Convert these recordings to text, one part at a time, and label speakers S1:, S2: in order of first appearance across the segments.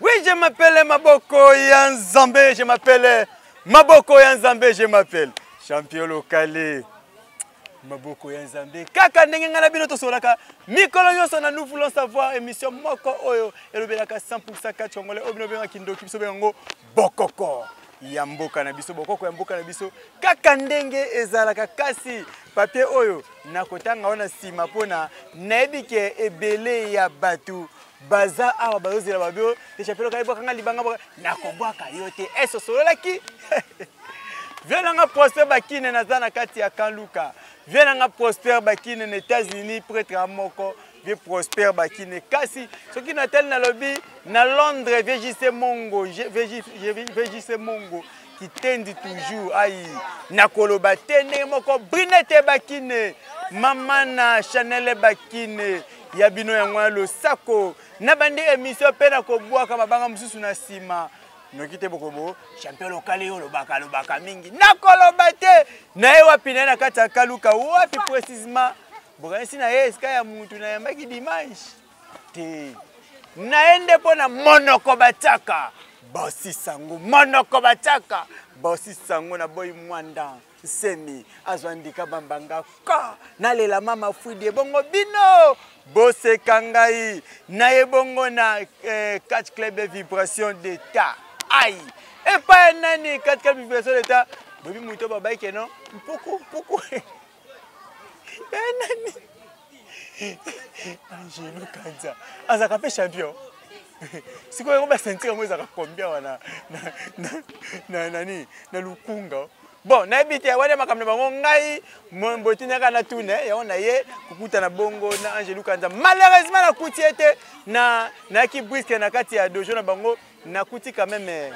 S1: Oui, je m'appelle Maboko Yanzambe, je m'appelle Maboko Yanzambe, je m'appelle champion local. Maboko Yanzambe. Kaka ndenge ngana bino to solaka. Mikolo nyonso na nous voulons savoir émission moko oyo elobelaka 100% kati ngole obino benga kindoki biso bengo bokoko. Yamboka na biso bokoko yamboka na biso kaka ndenge ezalaka kasi papier oyo nakotanga ona sima pona naebike ebele ya batu baza awa bazozela babio te chapelo kaiboka nga libanga nakobwaka yote eso sololaki viens nga Prosper Bakine nazana kati ya Kanluka viens nga Prosper Bakine na États-Unis prêtre amoko vieux Prosper Bakine kasi soki natel na lobby na Londres VJC Mongo VJC Mongo qui tendi toujours aïe nakoloba tende moko Brinette Bakine mama na Chanel Bakine yabino yango lo sako na bande émission pe na kobwaka mabanga mususu na sima nokite bokobo champion local yo lobaka mingi nakoloba te na ye wapi na kati ya Kanluka wapi précisément bokanisi na ye eska ya mutu na yambaki dimanche te naende pona monoko bataka bosi sango monoko bataka bosi sango na boy mwanda semi azwandika bambanga ka nalela mama fuidi bongo bino bose kangai na ebongo na 4 club de vibration d'état aïe et pas nani 4 club de vibration d'état bobi muto babai keno poko nani Angelo Kanza azaka pe champion siko yango ba sentir yango ezaka combien wana na lukunga bon na ebite wana makambo bango ngai mboti naka na tune ya ona ye kukuta na bongo na Angelo Kanza malheureusement na kuti ete na ki brisque na kati ya dojo na bango na kuti quand même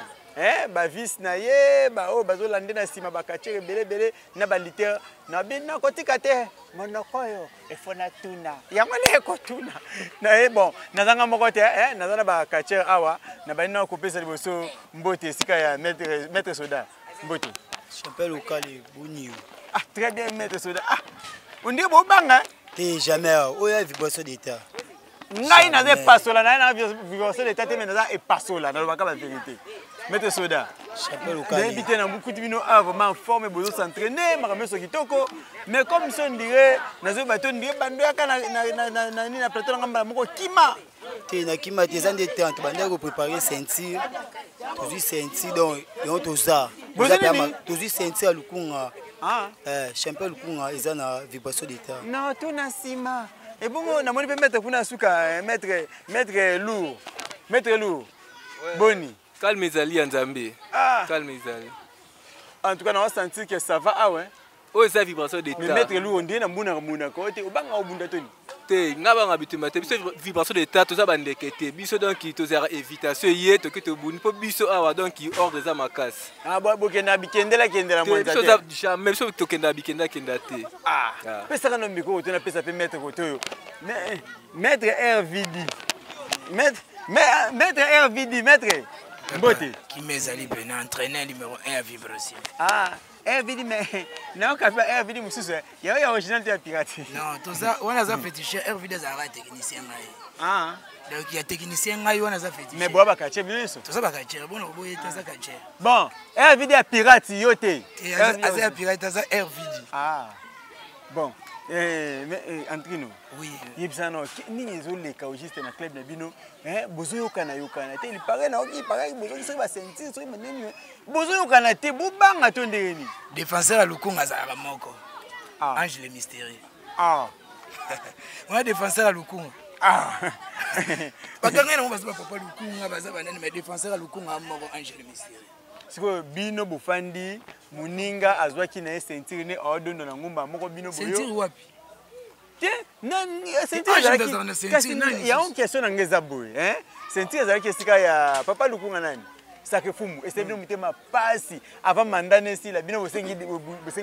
S1: ba vis na ye ba o bazo lande na sima ba kachere belebele na ba liter na bina kotika te monokoyo efona tuna yango ne ko tuna na bon nazanga moko te nazana ba kachere awa na ba ina ko pesa liboso mbote sika ya maître soda mbote
S2: champion local boni
S1: ah très bien maître soda ah on dit bo banga
S2: te jamais oya vibration d'état
S1: ngai na ze pasola na vibration d'état te mais na e pasola na lobaka ba vérité Maître Soda,
S2: champion local.
S1: D'habiter dans beaucoup de bino a vraiment forme besoin s'entraîner, makamé so kitoko. Mais comme ça on dirait, nazo bato ndiye bando yaka na plateau ngamba moko kima.
S2: Te na kima te zande te bando ko préparer ceinture. Toujours ceinture donc yo toza. Toujours ceinture lukunga. Champion lukunga ezana vibration d'état.
S1: Non, tout na sima. Et bon na moni pe mettre kuna suka mettre lourd. Mettre lourd. Boni.
S3: Calme Ezali Nzambe. Calme Ezali.
S1: En tout cas, on va sentir que ça va. Ah ouais.
S3: Oh, ça vibration d'état.
S1: Mais mettre l'eau, on dit na muna ko te obanga obunda toni.
S3: Te ngaba ngabituma te biso vibration d'état to za bandekete. Biso donc to zera évitation yé to que to buni po biso awa donc hors des amakas.
S1: Ah bo kenda bikendela kendela mwanza te.
S3: Biso za jamais biso to kenda bikenda te.
S1: Ah. Pesa kana mbiko to na pesa pe mettre ko to. Mettre RVD. Mettre RVD mettre. Mbote
S4: qui m'ezali ben entraîneur numéro 1 à vibration.
S1: Ah, RVD mais non ka fa RVD mususu ya original de pirate.
S4: Non, tout ça on a ça fétiche RVD za technicien ngai.
S1: Ah.
S4: Donc il y a technicien ngai on a ça fétiche.
S1: Mais boa ba kache biso.
S4: Tout ça ba kache bon boye tout ça kache.
S1: Bon, RVD ya pirate yote.
S4: Asa pirate asa RVD.
S1: Ah. Bon. Mais Antrino.
S4: Oui.
S1: Yebsano nini ezoleka juste na club na bino bozo yokana te il paraît na oki paraît bozo so ba sentir so meneni bozo yokana te bobanga to ndeni
S4: défenseur à lukunga za moko. Ange le mystérieux.
S1: Ah.
S4: On a défenseur à lukunga.
S1: Ah.
S4: Bakanga na baza papa lukunga baza banani mais défenseur à lukunga moko Ange le mystérieux.
S1: Siko bino bofandi muninga azwaki na sentir ne odondo na ngumba moko bino boyo.
S4: Sentir wapi?
S1: Il y a une question dans les aboués. Sentir que ya papa lukunga nani sake fumu et c'est bien muté ma passe avant mandat nesi la bino bosengi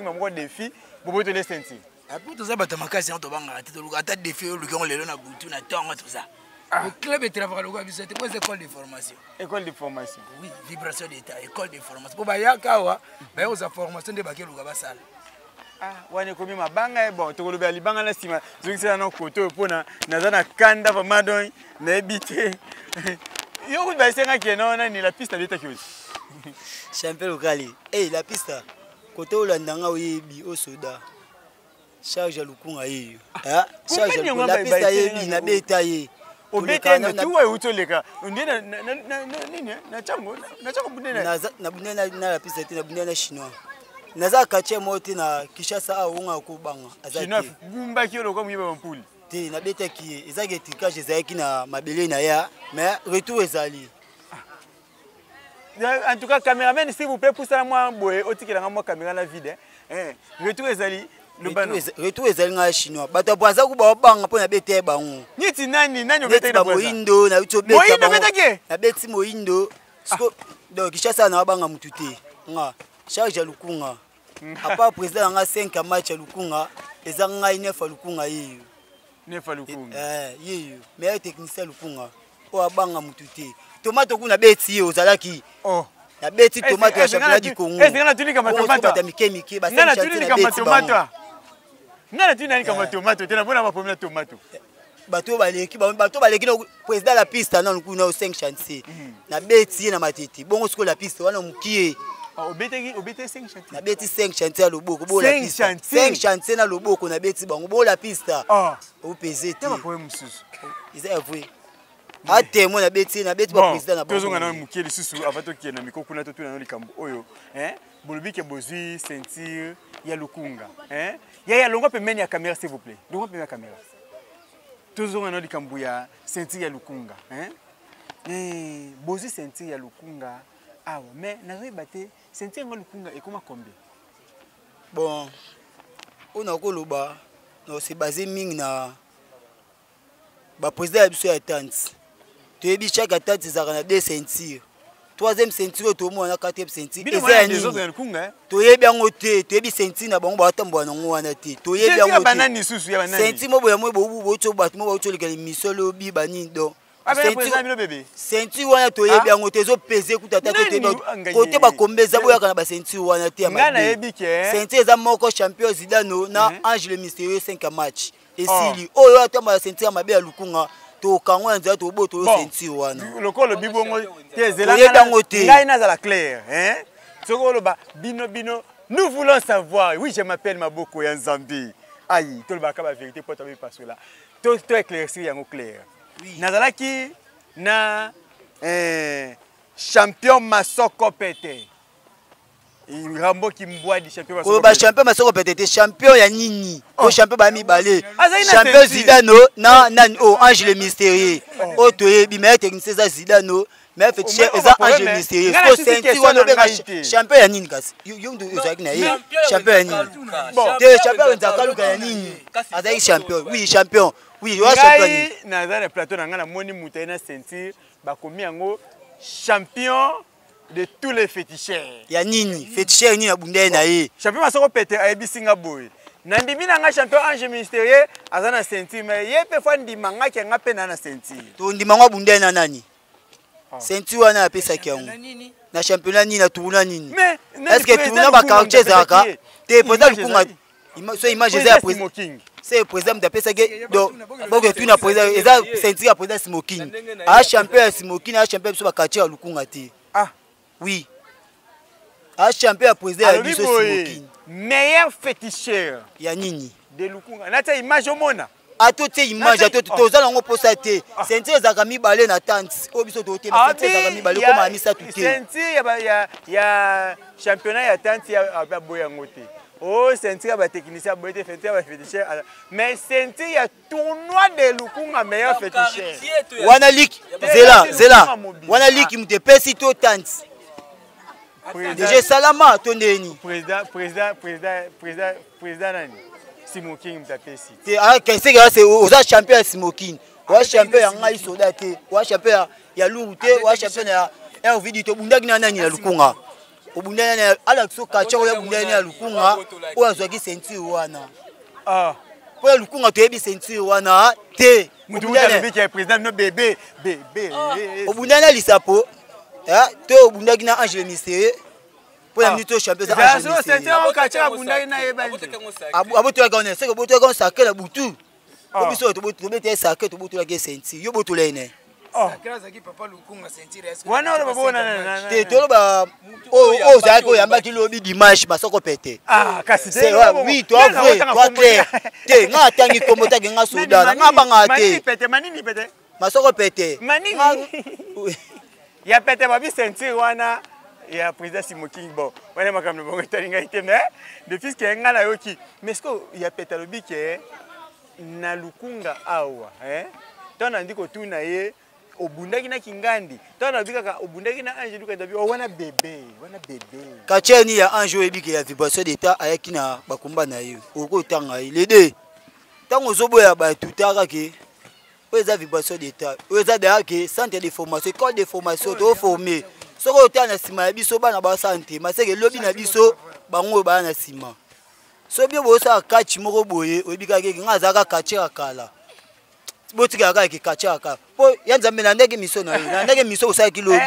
S1: moko défi boboto les sentir.
S4: Après tout ça batamakasi on to banga te luka ta défi luka lelo na butu na tonga tout ça. Le club est travaillé au Gabon, c'était quoi école de formation?
S1: École de formation.
S4: Oui, vibration d'état, école de formation. Pour Bayakawa, bah aux formations de Baké Lugaba Sal.
S1: Ah, wane komi mabanga bon to koloba libanga na sima zongisa na koto pona nazana kanda pa madon na ebite Yo vous va senga qui non ni la piste beta qui.
S2: Champion local. Eh la piste. Côté Olandanga oyebi au soda. Charge Lukunga yeyo. Ah, charge la piste yebi na beta ye.
S1: Obeta na tu wa utoleka. Ndena na chango bunena.
S2: Na bunena na la piste na bunena chinois. Naza kache moti na Kishasa aunga ko banga.
S1: Chinois bumba ki oloko muyiba mpuli.
S2: Te na beta ki ezaki tikage ezaki na mabele na ya, mais retour ezali.
S1: En tout cas, caméraman, s'il vous plaît, poussez la moi boy, au ticket la moi caméra la vide. Retour ezali le ban.
S2: Retour ezali nga chinois. Bato baza ku ba banga po na beta bango.
S1: Niti nani obeta na
S2: Moindo na uto beta.
S1: Moindo beta ke?
S2: Na beti Moindo. Sko donc Kishasa na banga mutute. Nga charge Lukunga. Apa président nga 5 match Lukunga, ezanga 9 Lukunga yeyo.
S1: 9 Lukunga.
S2: Yeyo. Meilleur technicien Lukunga. O abanga mutute. Tomate kuna beti yo zalaki.
S1: Oh.
S2: Na beti tomate ya championnat du Congo.
S1: Est-ce que na tuni kama tomate?
S2: Bata mike ba
S1: na tuni kama tomate. Na tuni kama tomate, tena bona ba pomela tomate.
S2: Bato baleki no président la piste na kuna au 5 chantier. Na beti na matiti. Bongo siko la piste wana mukie.
S1: Obete 5 chantier.
S2: Na beti 5 chantier à loboko bo la piste. 5 chantier na loboko na beti bango bo la piste. O pesé te.
S1: Tama poème mususu.
S2: Ils avoué. A témoin na beti ba président na
S1: bango. Tozonga na mukie lisusu avato ki na mikoko na totu na likambo oyo, bolobi ke bozui sentir ya Lukunga, ya longa pembeni ya caméra s'il vous plaît. Longa pembeni ya caméra. Tozonga na likambo ya sentir ya Lukunga, bozui sentir ya Lukunga. Ah mais nazo baté sentir ya Lukunga et comment combien?
S2: Bon, on a koloba no c'est basé ming na ba président ya biso ya tante. Tu es chaque attaque des arènes de ceinture. Troisième ceinture, tout le monde a quatrième ceinture. Tu es bien ôté, tu es bien ceinture, na bon batambo na ngwana te. Tu es bien ôté. Ceinture mo boya mo bo to batmo bo to le misolo bi bani do. Ceinture wana tu es bien ôté zo peser kutata te do. Côté ba kombeza boya kana ba ceinture wana te ma. Ceinture za moko champion Zidane na Ange le Mystérieux 5 match. Et si oyo atamba ceinture mabe ya Lukunga. To kango nza to boto ceinture wana
S1: lokolo bibongo te zelanga ngai na za clair sokolo ba bino nous voulons savoir. Oui, je m'appelle Maboko ya Nzambe. Aïe, to le baka ba vérité pour tomber parce que là to éclaircir yango clair. Nazalaki na champion Masoko Pete. Rambo qui mboa di champion Masoko.
S2: Ba champion Masoko Pete champion ya nini? O champion ba mibale. Champion Zidane na Ange le Mystérieux. O toye bi meilleur technicien za Zidane, mais fait cher eza Ange le Mystérieux. Ko senti wana be champion ya nini kasi? Yongo ezaki na ye. Champion ya nini? Bon, te champion nzakaluka ya nini? Azaki champion. Oui, champion. Oui, wa champion.
S1: Na za le plateau na ngana moni mutaye na sentir ba komi yango champion de tous les féticheurs.
S2: Ya nini? Féticheur nini abunde na ye.
S1: Champion Masoko Pete ayebi singa boy. Nandimi na nga champion Ange Mystérieux azana sentir mais ye pe fa ndima nga ke nga pe na sentir.
S2: To ndima nga bunde na nani? Sentir wana apesa kiango. Na championnat nini na tourna nini?
S1: Mais
S2: est-ce que tourna ba quartier zaka? Te président Lukunga. So image za président. C'est président d'apesa ke donc boko tuna président eza sentir président smoking. A champion smoking, a champion so ba quartier Lukunga te. Oui. A champion président ya biso smoking.
S1: Meilleur féticheur.
S2: Ya nini?
S1: De Lukunga. Na ta image omona.
S2: A to te image a to toza lango posa te. Sentir zaka mibale na tante. O biso to te sentir zaka mibale ko mamisa tout te.
S1: Sentir ya championnat ya tante ya boya ngote. Oh, sentir ba technicien boya te sentir ba féticheur. Mais sentir ya tournoi de Lukunga meilleur féticheur.
S2: Wana lik zela. Wana lik mute pesi to tante. Déjà salama tondeni.
S1: Président nani? Smoking mtapesi.
S2: Qu'est-ce que c'est aux champions smoking. Wa champion ya ngai soda te. Wa champion ya luru te, wa champion ya vidi to bundaki na nani na Lukunga. Obundana na ala so kacha ya bundana na Lukunga. O azwaki ceinture wana. Po Lukunga to yebi ceinture wana te.
S1: Mutubundana biki président no bébé.
S2: Obundana lisapo. To obundaki na Ange le Mystérieux. Pour la minute champion Ange le Mystérieux.
S1: C'est un kacha abundaki na yeba.
S2: Aboto ya gone, c'est que boto ya gone sacré la butu. Obiso to boto bete sacré to boto la ceinture. Yo boto la ene.
S1: wana wana babona
S2: te toloba o za ko yamba ki lobi dimanche basoko pete
S1: kasi
S2: c'est oui toi vrai toi clair te nga tangi kombo ta nga soda nga banga te
S1: manini pete
S2: masoko pete
S1: manini ya pete babi ceinture wana ya président Simoking bon wana makamno bongo talinga ite mais depuis que nga na yoki mais ce que ya pete lobi ke na lukunga awa tona ndiko tuna ye obundaki na kingandi tona bikaka obundaki na ange duka dabi wana bébé
S2: kacheni ya ange ebiki ya vibration d'état ayaki na bakumba na yo oko tanga les deux tango zoboya ba tutaka ke oza vibration d'état oza d'ailleurs que centre de formation école de formation to former soko otana sima ya biso bana ba santé maseke lobi na biso bango ba na sima so bien bosa kachi moko boye obika ke ngazaka kachira kala botika ka ki kachira kala po yanza mena ndenge miso na ndenge miso osaka kilobi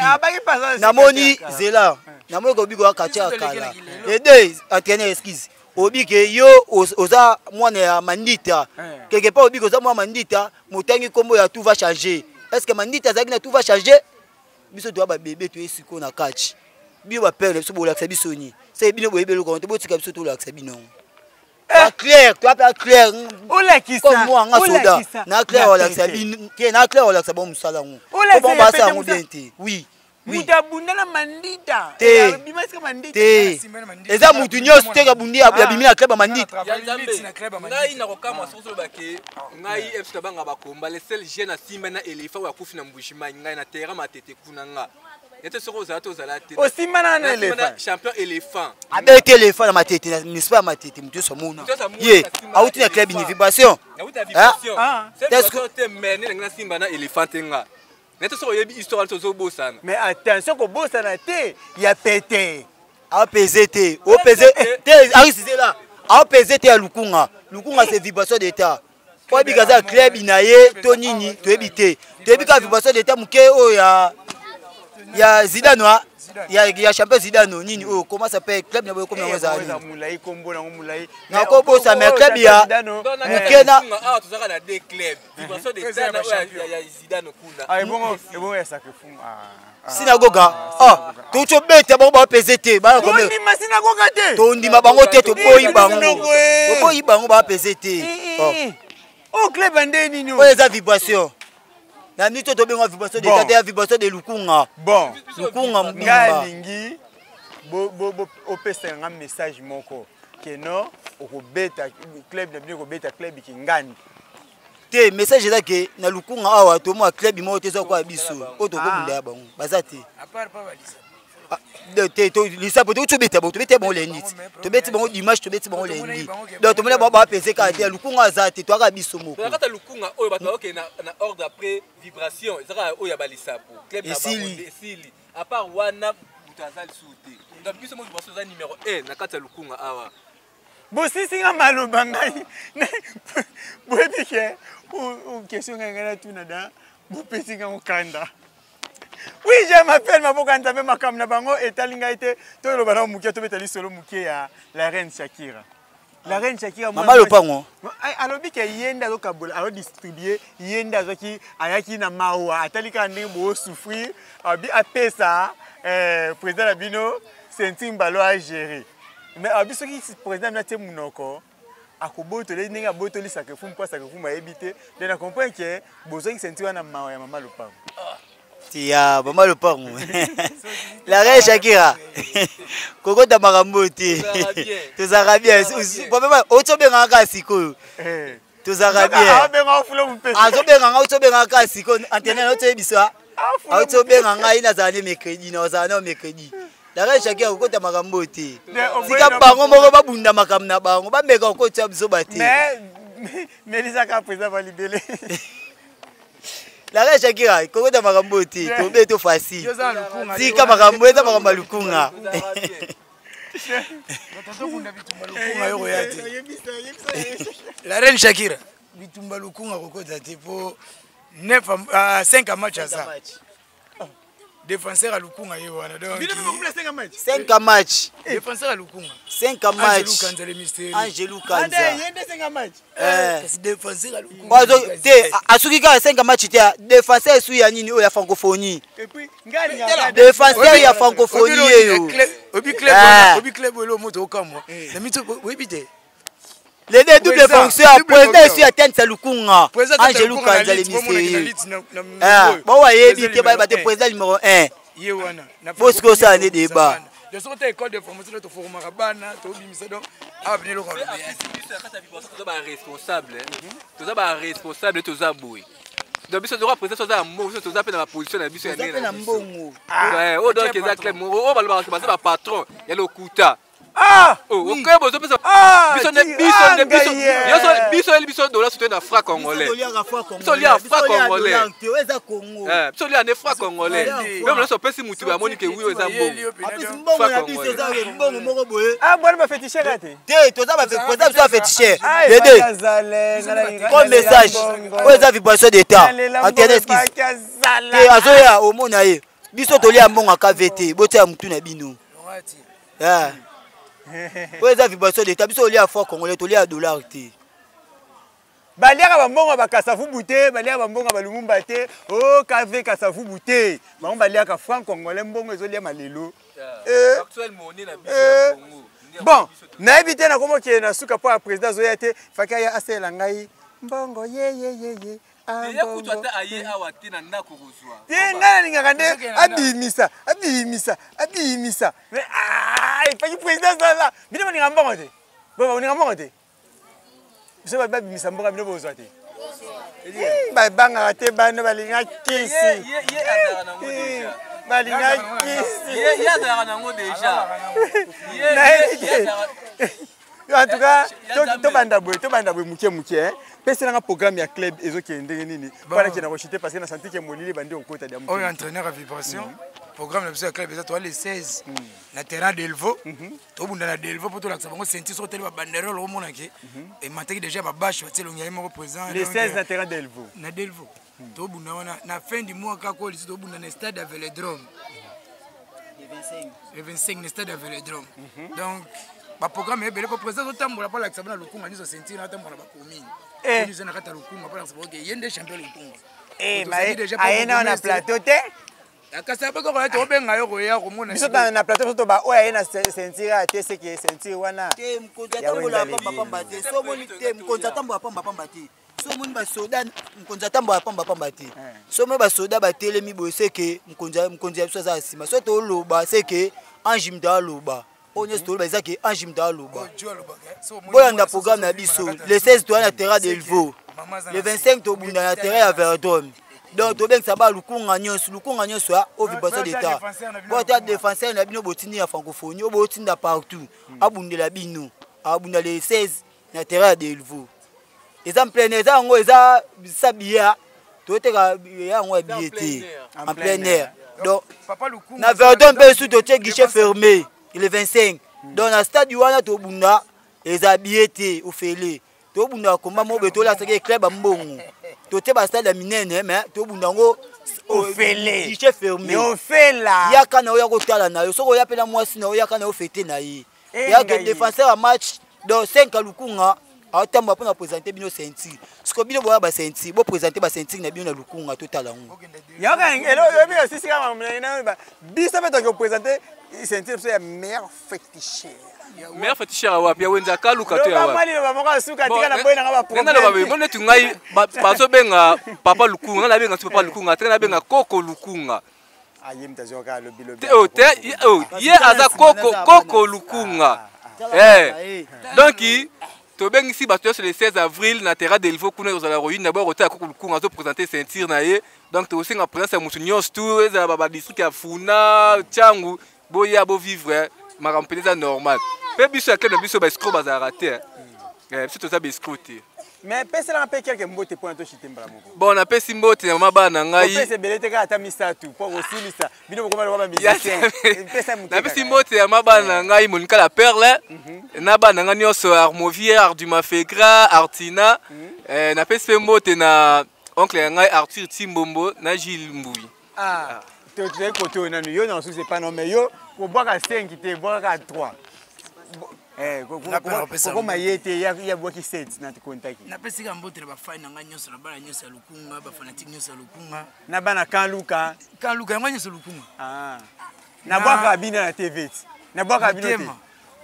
S2: namoni zela namoni ko biko kachira kala les deux entraîneur esquisse obike yo oza mwana ya mandita quelque part obike oza mwana mandita motangi kombo ya tout va changer est-ce que mandita zaki na tout va changer biso doit ba bébé to esiko na kachi bio ba père biso bolakisa biso ni c'est bino boyebe lo konte botika biso to lakisa bino clair tu appelles clair
S1: ola kisa
S2: comme moi nga soda na clair wala lakisa bino na clair wala lakisa bon musala ngo bon basa ngo bien te oui
S1: muta bundana mandita
S2: bimasika mandita eza mutu nyonso te ka bundi ya bimi na club mandita
S3: ngai na kokama soso bake ngai FC banga bakomba le seul jeune asimba na éléphant ya kufi na mbushima ngai na terrain matete kuna nga yete soko za to zala te
S1: osimba na éléphant
S3: champion éléphant
S2: avec éléphant na matete n'est pas matete mutu so mona ye auti na club ni vibration
S3: c'est que te mene na simba na éléphant nga neto soko yebi histoire to bosana
S1: mais attention ko bosana te ya pété
S2: a PZT o PZT arisize là a PZT ya lukunga c'est vibration d'état po bikaza club inaye to nini to ebité to ebika vibration d'état muke o ya Zidane ya champion Zidane nini o comment ça s'appelle club na boyo comme ngoza
S1: ni mulai kombo na mulai
S2: na ko bosa mais club ya muke na
S3: to zaka na deux clubs vibration d'état na ya Zidane kuna
S1: ah bon ya sacrifice
S2: synagoga to cho beta bango ba PZT ba comme
S1: ni ma synagoga te
S2: to ndima bango te to boyi bango ba PZT
S1: oh club ande nini
S2: o eza vibration na nito to benga vibration d'état ya vibration de lukunga
S1: bon
S2: lukunga
S1: mbimba lingi bo opesa nga message moko que non okobeta club na bino kobeta club kingani
S2: te message là que na lukunga awa to mo club mo te zo kwa biso o to kobunda ya bango bazate
S4: à part pas balisa
S2: te to lisa po to beta bon lendi to beti bango dimanche to beti bango lendi donc to mona ba pese ka te lukunga azate to aka biso moko
S3: kata lukunga oyo bato ok na ordre après vibration ezaka oyo balisa po club na bango esili à part wana mutazali souté donc biso mo vibration za numéro 1 na kata lukunga awa
S1: bosisinga maloba ngai boyebike ou question ngana tuna da bopesinga mokanda oui je m'appelle Maboka Nzambe makam na bango etalinga ite to lo bana mukia to betali solo mukia la reine Shakira
S2: mama lopango
S1: alobi ke yenda zo kabola alo distribuer yenda zo ki ayaki na mawa atalika ndenge bo souffrir abi apesa président la bino sentim balo a gérer mais abiso ki président na te munoko akobotole ndenge abotoli sacrifice mpo sacrifice ma ebité de na comprendre que bozo ki sentir wana mawa ya mama lopango
S2: tia mama lopango la reine Shakira koko ta makambote tozaka bien papa otobenga ka sikoyo tozaka bien azobenga nga otobenga ka sikoyo antenne otoyebisa otobenga nga ina zane mercredi na zane mercredi la reine Shakira koko ta makambote sika bango moko babunda makam na bango bameka koko tia biso bate
S1: mais lisaka président va libérer
S2: la reine Shakira koko ta makambote to be to facile sika makambo eza makambo lukunga
S4: la reine Shakira bitumba lukunga kokota te po 5 match aza défenseur à Lukunga yewana donc
S2: 5 matchs
S4: défenseur à Lukunga
S2: 5 matchs Angelou Kanza
S4: défenseur à Lukunga
S2: te asuki ka 5 matchs te défenseur su ya nini oya francophonie défenseur ya francophonie yo
S4: obi club lo moto okamwa na mito webite
S2: les deux doubles fonctions président ici atteindre sa Lukunga Angelou Kanza le ministère bon ouais dit te ba te président numéro 1
S4: yewana na
S2: Bosco ça ne débat
S4: de son école de formation to formera bana to bimisa donc abne lo ko
S3: responsable toza ba responsable toza boy donc biso doit président toza mo toza pe na position na biso ya
S2: na mbongo
S3: ouais o donc eza club o ba ba patron ya lokuta ok bozo pesa biso dola soutien na franc congolais biso lia franc congolais biso lia ne franc congolais même là so pesi mutu ba monique oui eza
S2: mbongo na biso eza mbongo moko boye
S1: bwana ba féticheur ate
S2: te toza ba président so féticheur les deux comme message o eza vibration d'état antenne excuse te azoya omona ye biso tolia mbongo ka VT botia mutu na bino oyo eza vibration d'état biso olia franc congolais tolia dollar te
S1: baliaka bambongo bakasavubu te baliaka bambongo balumumba te o kave kasavubu te bango baliaka franc congolais mbongo ezolia malelo bon nayebi te nakomi okende na suka mpo ya président azoya te faki aya asalela ngai mbongo yeyeyeye ngai nalingaka nde abimisa faki président azala bino baninga mbongo te baninga mbongo te biso babimisa mbongo bino bozwa te babangaka te bano balinga kisi balinga kisi en tout cas tobanda boye muke peselanga programme ya club ezokende ndenge nini mpona kenda kochite parce que na santi ke molili bandi okota dia
S4: oyo entraîneur à vibration programme na biso ya club eza toa le 16 na terrain delvo tobunda na delvo mpo tolakisa bango senti so teli babanderole omonake emataki déjà babashe batie elongi yaye moko présent
S1: le 16 na terrain delvo
S4: na delvo tobunda wana na fin du mois kaka olisi tobunda na stade ya velodrome le 25 na stade ya velodrome donc baprogramme ebele po président otambola mpo alakisa bana Lukunga nyonso sentire na otambola bakomine eza na kati ya Lukunga mpo alakisa boke ye nde champion Lukunga
S1: ayena na plateau te
S4: kasi apeka koya tobenga yo koya komona
S1: biso na plateau biso toba oyo aye na sentire ate seke sentire wana
S2: te mokonzi atambola pambapamba te so omoni te mokonzi atambola pambapamba te so omoni basoda mokonzi atambola pambapamba te so omoni basoda batelemi boye seke mokonzi ya biso aza na nsima so toloba seke anjimda aloba oyo nyonso toloba ezaki anjimda aloba boyanda programme na biso le 16 toya na terrain delvo le 25 tobunda na terrain ya verdome donc tobengisa ba Lukunga nyonso ya o vibration d'état bota défenseur na bino botindi ya francophonie obotinda partout abundela bino abunda le 16 na terrain ya delvo eza plein eza yango eza sabia toteka yango ya billet en plein air donc na verdome mpe su totie guichet fermé le 25 donc na stade wana tobunda eza billet ofele tobunda komba mobe tolasaki club mbongo tote ba stade minene mais tobunda ngo
S1: ofele
S2: guichet fermé
S1: ofela
S2: yaka na oya kotala na yo soko yapela mwasi na oya kana ofete na ye yaka défenseur à match donc 5 Lukunga atamba pour présenter bino ceinture siko bino boya ba ceinture bo présenter ba ceinture na bino na Lukunga totala ngo
S1: yaka elo yobi osisi kama mna ba biso beto ko présenter ceinture c'est meilleur féticheur
S3: meilleur féticheur wapi wenza kaluka to ya
S1: wapi ba moko suka tika na boy na ba
S3: problème nana ba ngone tungai bazo benga papa Lukunga na benga papa Lukunga tena benga koko Lukunga
S1: aye mtazoka lobilo
S3: ye aza koko Lukunga donc tobengisi bato sur le 16 avril na terrain delvo kuna ozala royine d'abord ota koko Lukunga zo présenter ceinture na ye donc to aussi nga présence ya mutu nyonso tout eza ba district ya Funa Tchangu boya bo vivre marampeleza normal pe biso ya club biso ba escroc bazara te biso toza ba escroc te
S1: mais pesa na pe quelques mbote pour to chitembala moko
S3: bon na pesi mbote na mabana ngai
S1: pesa belete ka ata misatu pour osilisa bino bokoma ba musicien pesa mutu
S3: na pesi mbote ya mabana ngai Monica la Perle na bana ngai nyonso Armovier Arduma Fegra Artina na pesi mbote na oncle ngai Arthur Timbombo na Gilles Mbui
S1: Tu es côté on a yo non c'est pas non mais yo pour boire à 5 te boire à 3. Comment y était il y a boire qui 7 na te contact.
S4: Na pesi ka mbotre ba fine nga nyoso na bana nyoso lukunga ba fanatique nyoso lukunga.
S1: Na bana kan Luka
S4: nga nyoso lukunga.
S1: Ah. Na boire à bina na TV. Na boire à bina.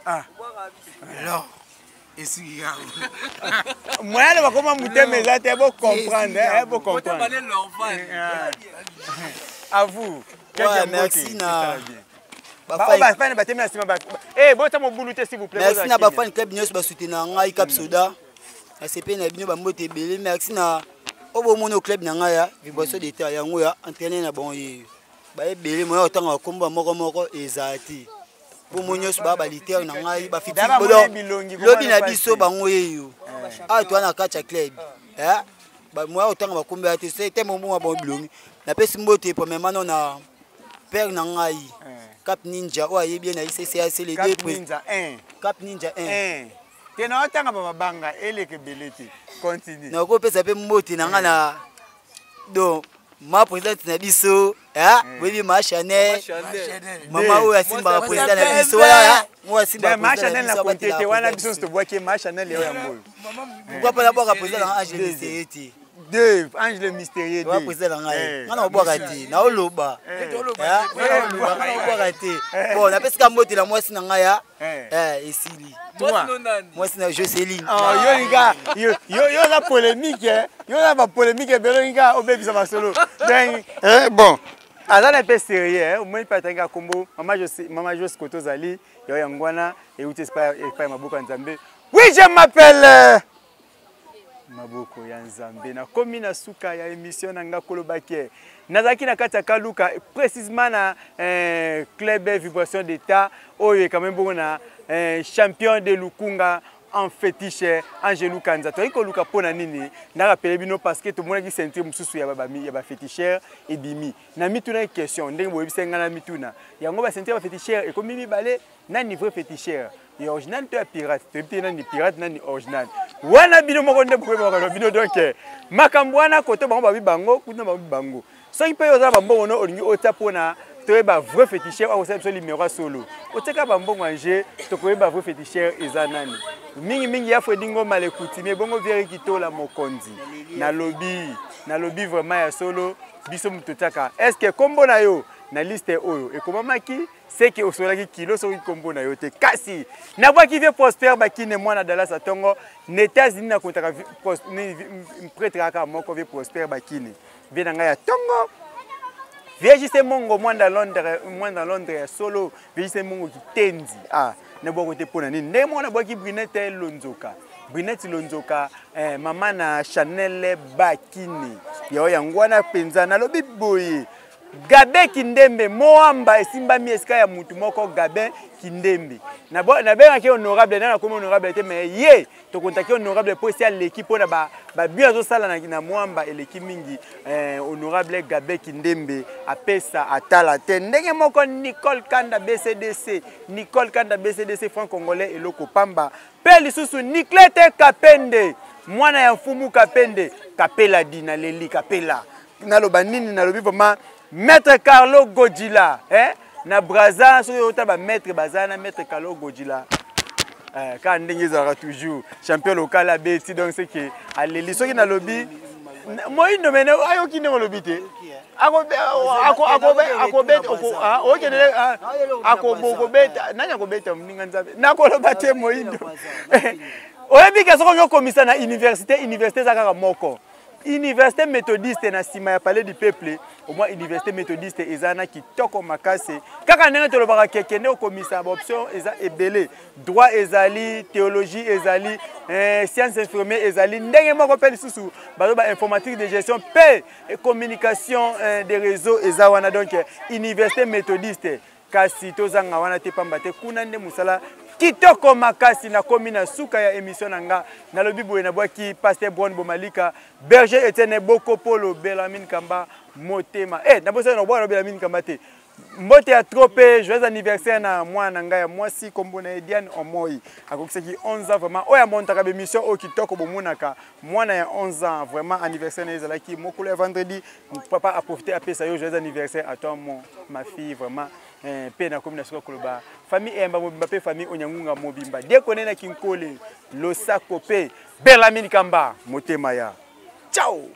S1: Ah.
S4: Alors ici ya.
S1: Moi elle va comment monter mais là tu bon comprendre hein bon comprendre. À vous.
S2: Ouais, merci na. Merci na ba fan club nyos ba soutenir ngai Cap Soda. ACP na bino ba mbote belé merci na obo mono club na ngai ya Vibration d'état yango ya entraîner na bon ye. Ba belé mo otanga komba moko ezati. Bo monyos ba liter na ngai ba fiti bodo. Lobi na biso bango ye yo. Ah toi na kacha club. Ba mo otanga ba komba te c'est tellement bon ba bilongi. Na pesi mbote premièrement non na père na ngai. Cap Ninja, ouais, bien c'est les deux. Cap
S1: Ninja 1.
S2: Cap Ninja 1.
S1: Tu n'as pas de banga, elle est que belete. Continue.
S2: Na ko pesa pe moti na ngana. Donc, ma présidente na biso, oui ma Chanel. Mama o asimba président na biso wala. Moi asimba.
S1: Ma Chanel na kontete wana biso to bois que ma Chanel yo yambo.
S2: Pourquoi pas d'abord président na Angel Sereti.
S1: Deux, Angel Mystérieux.
S2: Ouais, président ngai. Ngana bois kati, na oloba. Bon, na pesa moti la moi sina ngai ya. Esili. Moi c'est Joseline.
S1: Oh, yo la polémique, yo la polémique belinga obebi ça va solo. Bon. Alors un peu sérieux, au moins pas tanga combo. Maman Jos Koto Zali, yo yangwana et ou t'espère Maboko Nzambe. Oui, je m'appelle Maboko ya Nzambe. Na komi na suka ya émission nanga kolobake. Nazaki na kati ya Kaluka précisément na club Vibration d'état oyo quand même bon na champion de Lukunga en fétiche Angelou Kanza. Toi ko luka pona nini na rappelé bino parce que tout le monde qui sentir mususu ya ba féticheur et bimi. Na mituna question ndenge bo bisenga na mituna. Yango ba sentir ba féticheur et comme mi balé na niveau féticheur. Et original to pirate. Tu es na ni pirate na ni original. Wana bino moko nde bo ba bino donc makambwana kote bango ba bibango kuna ba bibango. So il peut y avoir bon on olingi otapona tu ba vrai féticheur au sein numéro solo. Oteka ba mbongo manger to ko ba vrai féticheur ezanani. Mingi ya fredingo malekuti mais bongo veri kitola mokonzi. Na lobby vraiment ya solo biso mutotaka. Est-ce que kombo na yo na liste oyo et comment maki c'est que osolaki kilo so kombo na yo te kasi. Na bwa ki vie prospère bakine mwana Dallas atongo n'États-Unis na kontaka prêtre aka moko vie prospère bakine. Bien nga ya tongo. Viejise mongo mwanda Londres solo viejise mongo kitenzi na boko te pona nini ne mona boki Brunette Lonzoka mama na Chanel Bakini yo yangwana penza na lobi boye Gabe Kindembe moamba esimba mi eska ya mutu moko Gabe Kindembe na benga ki honorable na comme honorable te mais ye to contacter honorable pour sia l'équipe na ba bien zo sala na moamba et l'équipe mingi honorable Gabe Kindembe apesa atala te ndenge moko Nicole Kanda BCDC franc congolais et loko pamba pe lisusu Niklete Kapende mwana ya mfumu Kapela dina leli Kapela na loba nini na lobi vraiment Maître Carlo Godila, na Braza, so ba maître Bazana, Maître Carlo Godila. Quand ndenge zara toujours champion local à Beti donc c'est que allez soki na lobby moi il nomene ayo ki ne lobby te. Akobeta nanya kobeta mninga nzabe. Nakoloba te moindo. Oyebi ke soko yo komisa na université zaka moko. Université méthodiste na sima ya palais du peuple au moins université méthodiste ezana kitoko makase kaka ndenge to lobaka kekende okomisa ba option eza ebele droit ezali théologie ezali sciences infirmières ezali ndenge moko pe lisusu ba informatique de gestion pe communication des réseaux ezawana donc université méthodiste kasi tozanga wana te pamba te kuna nde musala kitoko makasi na komi na suka ya émission nanga na lobi boye na bwaki pasteur Brown Bomalika berger Etienne Boko Polo Belamine Kamba motema na bosa na bwa Belamine Kamba te mbote ya trope joyeux anniversaire na mwana ngai mwasi kombo na Ediane Omoi akokisaki 11 ans vraiment oya montaka be mission o kitoko bomunaka mwana ya 11 ans vraiment anniversaire na ezalaki mokolo ya vendredi papa a profité à pesa yo joyeux anniversaire à toi ma fille vraiment pe na combinaison koloba famille emba mobimba pe famille onyangunga mobimba dekone na kinkole losako pe Belamine Kamba motema ya ciao.